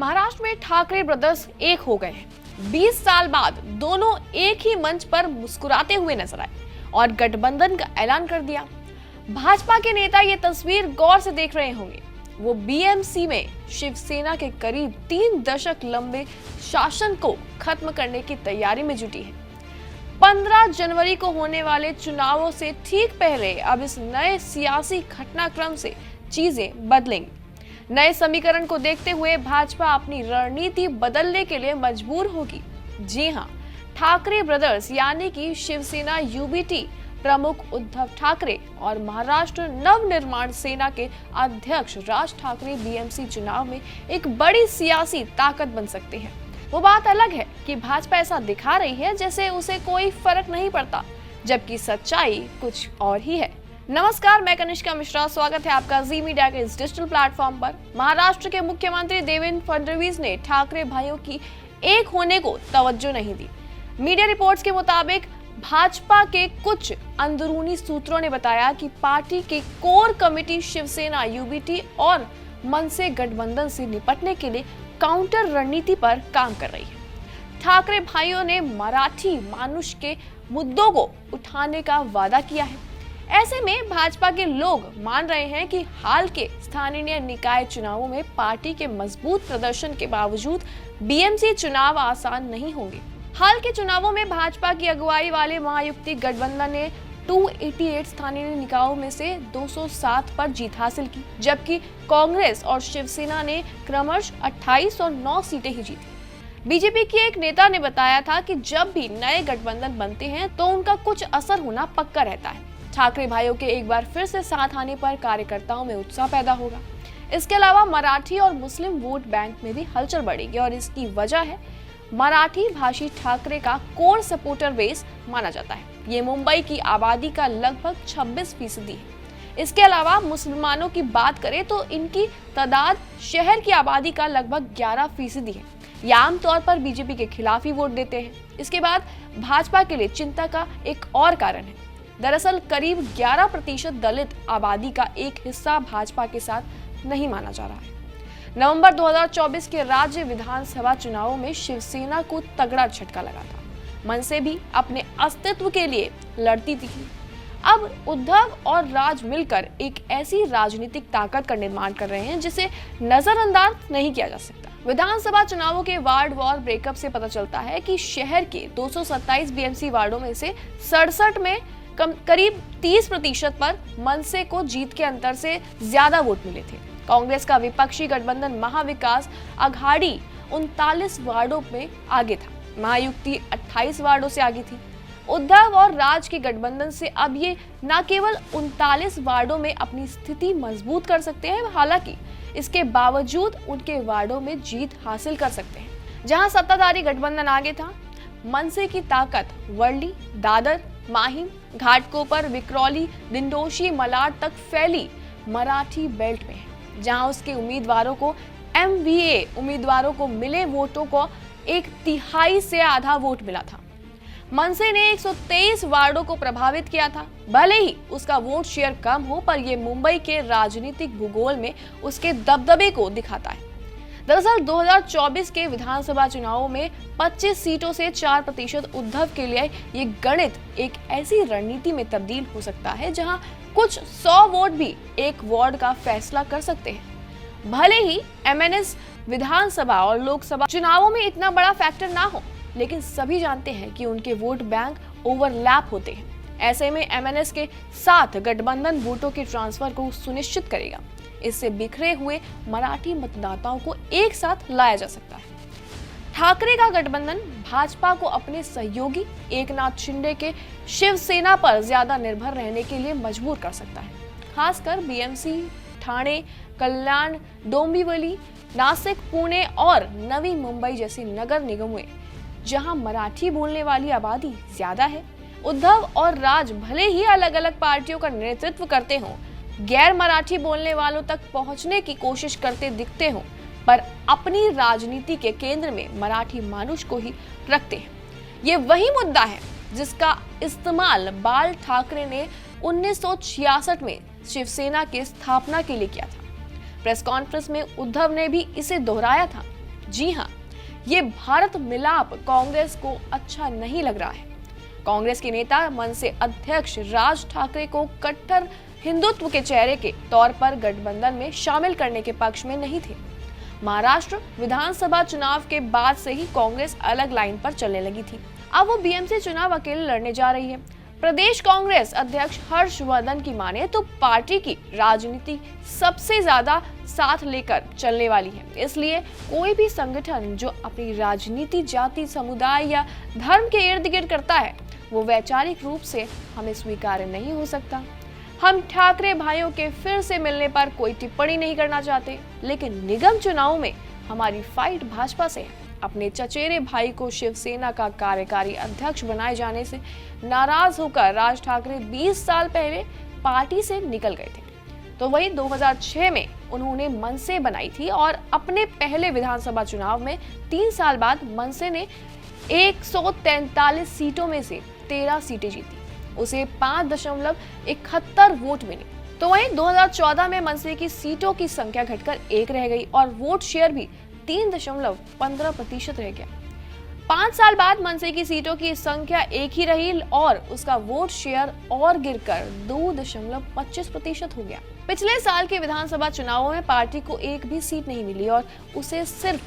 महाराष्ट्र में ठाकरे ब्रदर्स एक हो गए हैं। 20 साल बाद दोनों एक ही मंच पर मुस्कुराते हुए नजर आए और गठबंधन का ऐलान कर दिया। भाजपा के नेता ये तस्वीर गौर से देख रहे होंगे। वो बीएमसी में शिवसेना के करीब 3 दशक लंबे शासन को खत्म करने की तैयारी में जुटी है। 15 जनवरी को होने वाले चुनावों से ठीक पहले अब इस नए सियासी घटनाक्रम से चीजें बदलेंगी। नए समीकरण को देखते हुए भाजपा अपनी रणनीति बदलने के लिए मजबूर होगी। जी हां, ठाकरे ब्रदर्स यानी कि शिवसेना यूबीटी प्रमुख उद्धव ठाकरे और महाराष्ट्र नवनिर्माण सेना के अध्यक्ष राज ठाकरे बीएमसी चुनाव में एक बड़ी सियासी ताकत बन सकते हैं। वो बात अलग है कि भाजपा ऐसा दिखा रही है जैसे उसे कोई फर्क नहीं पड़ता, जबकि सच्चाई कुछ और ही है। नमस्कार, मैं कनिष्का मिश्रा, स्वागत है आपका जी मीडिया के इस डिजिटल प्लेटफॉर्म पर। महाराष्ट्र के मुख्यमंत्री देवेंद्र फडणवीस ने ठाकरे भाइयों की एक होने को तवज्जो नहीं दी। मीडिया रिपोर्ट्स के मुताबिक भाजपा के कुछ अंदरूनी सूत्रों ने बताया कि पार्टी की कोर कमेटी शिवसेना यूबीटी और मनसे गठबंधन से निपटने के लिए काउंटर रणनीति पर काम कर रही है। ठाकरे भाइयों ने मराठी मानुष के मुद्दों को उठाने का वादा किया है। ऐसे में भाजपा के लोग मान रहे हैं कि हाल के स्थानीय निकाय चुनावों में पार्टी के मजबूत प्रदर्शन के बावजूद बीएमसी चुनाव आसान नहीं होंगे। हाल के चुनावों में भाजपा की अगुवाई वाले महायुति गठबंधन ने 288 स्थानीय निकायों में से 207 पर जीत हासिल की, जबकि कांग्रेस और शिवसेना ने क्रमशः 28 और 9 सीटें ही जीती। बीजेपी की एक नेता ने बताया था कि जब भी नए गठबंधन बनते हैं तो उनका कुछ असर होना पक्का रहता है। ठाकरे भाइयों के एक बार फिर से साथ आने पर कार्यकर्ताओं में उत्साह पैदा होगा। इसके अलावा मराठी और मुस्लिम वोट बैंक में भी हलचल बढ़ेगी और इसकी वजह है मराठी भाषी ठाकरे का कोर सपोर्टर बेस माना जाता है। ये मुंबई की आबादी का लगभग 26% है। इसके अलावा मुसलमानों की बात करें तो इनकी तादाद शहर की आबादी का लगभग 11% है। ये आमतौर पर बीजेपी के खिलाफ ही वोट देते हैं। इसके बाद भाजपा के लिए चिंता का एक और कारण है। दरअसल करीब 11% दलित आबादी का एक हिस्सा भाजपा के साथ नहीं माना जा रहा है। नवंबर 2024 के राज्य विधानसभा चुनावों में शिवसेना को तगड़ा झटका लगा था। मनसे भी अपने अस्तित्व के लिए लड़ती थी। अब उद्धव और राज मिलकर एक ऐसी राजनीतिक ताकत का निर्माण कर रहे हैं जिसे नजरअंदाज नहीं किया जा सकता। विधानसभा चुनावों के वार्ड वॉर ब्रेकअप से पता चलता है कि शहर के 227 बीएमसी वार्डों में से 67 में करीब 30% पर मनसे को जीत के अंतर से ज्यादा वोट मिले थे। कांग्रेस का विपक्षी गठबंधन महाविकास अघाड़ी 39 वार्डों में आगे था। महायुति 28 वार्डों से आगे थी। उद्धव और राज के गठबंधन से अब ये न केवल 39 वार्डों में अपनी स्थिति मजबूत कर सकते हैं, हालांकि इसके बावजूद उनके वार्डों में जीत हासिल कर सकते हैं। जहां सत्ताधारी गठबंधन आगे था, मनसे की ताकत वर्ली, दादर, माहिम, घाटकोपर, विक्रोली, दिंडोशी, मलाड तक फैली मराठी बेल्ट में है, जहां उसके उम्मीदवारों को एमवीए उम्मीदवारों को मिले वोटों को 1/3 से आधा वोट मिला था। मनसे ने 123 वार्डों को प्रभावित किया था। भले ही उसका वोट शेयर कम हो, पर यह मुंबई के राजनीतिक भूगोल में उसके दबदबे को दिखाता है। दरअसल 2024 के विधानसभा चुनावों में 25 सीटों से 4% उद्धव के लिए ये गणित एक ऐसी रणनीति में तब्दील हो सकता है जहां कुछ 100 वोट भी एक वार्ड का फैसला कर सकते हैं। भले ही एमएनएस विधानसभा और लोकसभा चुनावों में इतना बड़ा फैक्टर ना हो, लेकिन सभी जानते हैं कि उनके वोट बैंक ओवरलैप होते हैं। ऐसे में एमएनएस के साथ गठबंधन वोटों के ट्रांसफर को सुनिश्चित करेगा। इससे बिखरे हुए मराठी मतदाताओं को एक साथ लाया जा सकता है। ठाकरे का गठबंधन भाजपा को अपने सहयोगी एकनाथ शिंदे के शिवसेना पर ज्यादा निर्भर रहने के लिए मजबूर कर सकता है। खासकर बीएमसी, ठाणे, कल्याण, डोंबिवली, नासिक, पुणे और नवी मुंबई जैसी नगर निगमों में जहां मराठी बोलने वाली आबादी ज्यादा है। उद्धव और राज भले ही अलग अलग पार्टियों का नेतृत्व करते हों, गैर मराठी बोलने वालों तक पहुंचने की कोशिश करते दिखते हों, पर अपनी राजनीति के केंद्र में मराठी मानुष को ही रखते हैं। ये वही मुद्दा है जिसका इस्तेमाल बाल ठाकरे ने 1966 में शिवसेना की स्थापना के लिए किया था। प्रेस कॉन्फ्रेंस में उद्धव ने भी इसे दोहराया था। जी हाँ, ये भारत मिलाप कांग्रेस को अच्छा नहीं लग रहा है। कांग्रेस के नेता मनसे अध्यक्ष राज ठाकरे को कट्टर हिंदुत्व के चेहरे के तौर पर गठबंधन में शामिल करने के पक्ष में नहीं थे। महाराष्ट्र विधानसभा चुनाव के बाद से ही कांग्रेस अलग लाइन पर चलने लगी थी। अब वो बीएमसी चुनाव अकेले लड़ने जा रही है। प्रदेश कांग्रेस अध्यक्ष हर्षवर्धन की माने तो पार्टी की राजनीति सबसे ज्यादा साथ लेकर चलने वाली है। इसलिए कोई भी संगठन जो अपनी राजनीति जाति, समुदाय या धर्म के इर्द गिर्द करता है, वो वैचारिक रूप से हमें स्वीकार्य नहीं हो सकता। हम ठाकरे भाइयों के फिर से मिलने पर कोई टिप्पणी नहीं करना चाहते, लेकिन निगम चुनाव में हमारी फाइट भाजपा से है। अपने चचेरे भाई को शिवसेना का कार्यकारी अध्यक्ष बनाए जाने से नाराज होकर राज ठाकरे 20 साल पहले पार्टी से निकल गए थे। तो वहीं 2006 में उन्होंने मनसे बनाई थी और अपने पहले विधानसभा चुनाव में 3 साल बाद मनसे ने 143 सीटों में से 13 सीटें जीती। उसे 5.71 वोट मिले। तो वहीं 2014 में मनसे की सीटों की संख्या घटकर 1 रह गई और वोट शेयर भी 3.15% रह गया। 5 साल बाद मनसे की सीटों की संख्या 1 ही रही और उसका वोट शेयर और गिरकर 2.25% हो गया। पिछले साल के विधानसभा चुनावों में पार्टी को एक भी सीट नहीं मिली और उसे सिर्फ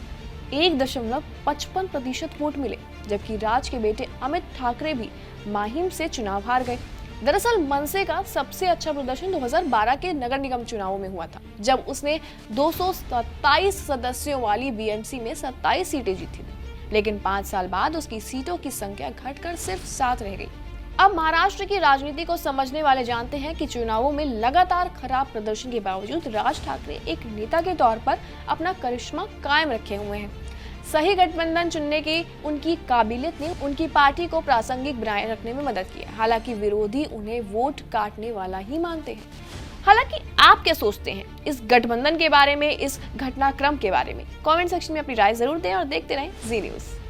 1.55% वोट मिले, जबकि राज के बेटे अमित ठाकरे भी माहिम से चुनाव हार गए। दरअसल मनसे का सबसे अच्छा प्रदर्शन 2012 के नगर निगम चुनावों में हुआ था, जब उसने 227 सदस्यों वाली बीएमसी में 27 सीटें जीती थी। लेकिन 5 साल बाद उसकी सीटों की संख्या घटकर सिर्फ 7 रह गई। अब महाराष्ट्र की राजनीति को समझने वाले जानते हैं कि चुनावों में लगातार खराब प्रदर्शन के बावजूद राज ठाकरे एक नेता के तौर पर अपना करिश्मा कायम रखे हुए हैं। सही गठबंधन चुनने की उनकी काबिलियत ने उनकी पार्टी को प्रासंगिक बनाए रखने में मदद की है। हालांकि विरोधी उन्हें वोट काटने वाला ही मानते हैं। हालांकि आप क्या सोचते हैं इस गठबंधन के बारे में, इस घटनाक्रम के बारे में? कमेंट सेक्शन में अपनी राय जरूर दें और देखते रहें जी न्यूज़।